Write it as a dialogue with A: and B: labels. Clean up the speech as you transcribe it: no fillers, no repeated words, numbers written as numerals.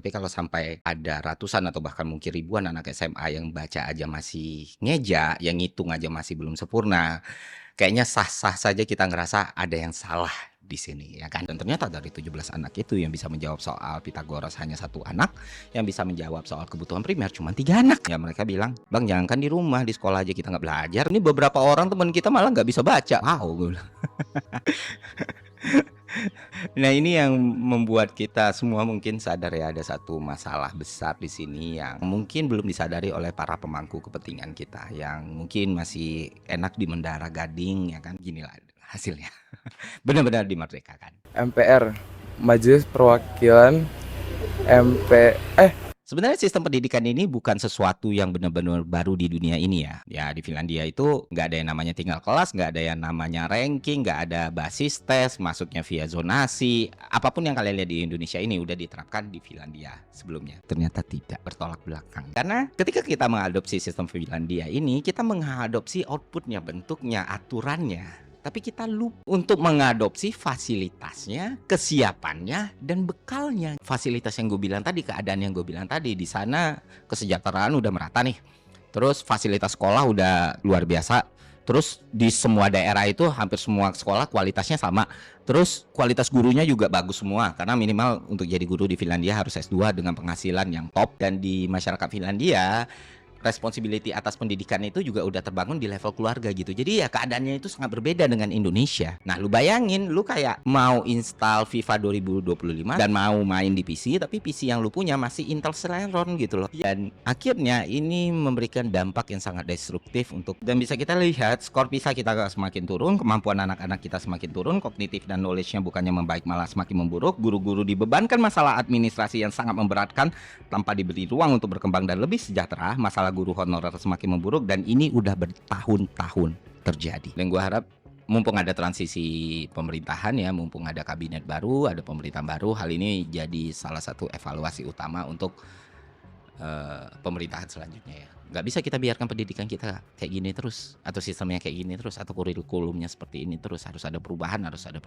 A: Tapi kalau sampai ada ratusan atau bahkan mungkin ribuan anak SMA yang baca aja masih ngeja, yang ngitung aja masih belum sempurna, kayaknya sah-sah saja kita ngerasa ada yang salah di sini, ya kan? Dan ternyata dari 17 anak itu yang bisa menjawab soal Pitagoras hanya satu anak, yang bisa menjawab soal kebutuhan primer cuma 3 anak. Ya mereka bilang, "Bang, jangankan di rumah, di sekolah aja kita nggak belajar. Ini beberapa orang teman kita malah nggak bisa baca." Wow, gue bilang. Nah, ini yang membuat kita semua mungkin sadar ya ada satu masalah besar di sini yang mungkin belum disadari oleh para pemangku kepentingan kita yang mungkin masih enak di Menara Gading ya kan, ginilah hasilnya. Benar-benar dimerdekakan.
B: MPR, Majelis Perwakilan MP
A: Sebenarnya sistem pendidikan ini bukan sesuatu yang benar-benar baru di dunia ini ya. Ya di Finlandia itu nggak ada yang namanya tinggal kelas, nggak ada yang namanya ranking, nggak ada basis tes, masuknya via zonasi. Apapun yang kalian lihat di Indonesia ini udah diterapkan di Finlandia sebelumnya. Ternyata tidak, bertolak belakang. Karena ketika kita mengadopsi sistem Finlandia ini, kita mengadopsi outputnya, bentuknya, aturannya. Tapi kita lupa untuk mengadopsi fasilitasnya, kesiapannya, dan bekalnya. Fasilitas yang gue bilang tadi, keadaan yang gue bilang tadi, di sana kesejahteraan udah merata nih. Terus fasilitas sekolah udah luar biasa. Terus di semua daerah itu hampir semua sekolah kualitasnya sama. Terus kualitas gurunya juga bagus semua. Karena minimal untuk jadi guru di Finlandia harus S2 dengan penghasilan yang top. Dan di masyarakat Finlandia responsibility atas pendidikan itu juga udah terbangun di level keluarga gitu. Jadi ya keadaannya itu sangat berbeda dengan Indonesia. Nah, lu bayangin lu kayak mau install FIFA 2025 dan mau main di PC, tapi PC yang lu punya masih Intel Celeron gitu loh. Dan akhirnya ini memberikan dampak yang sangat destruktif untuk, dan bisa kita lihat skor PISA kita semakin turun, kemampuan anak-anak kita semakin turun, kognitif dan knowledge-nya bukannya membaik malah semakin memburuk, guru-guru dibebankan masalah administrasi yang sangat memberatkan tanpa diberi ruang untuk berkembang dan lebih sejahtera, masalah guru honorer semakin memburuk, dan ini udah bertahun-tahun terjadi. Dan gue harap mumpung ada transisi pemerintahan ya, mumpung ada kabinet baru, ada pemerintahan baru, hal ini jadi salah satu evaluasi utama untuk pemerintahan selanjutnya ya. Nggak bisa kita biarkan pendidikan kita kayak gini terus, atau sistemnya kayak gini terus, atau kurikulumnya seperti ini terus. Harus ada perubahan, harus ada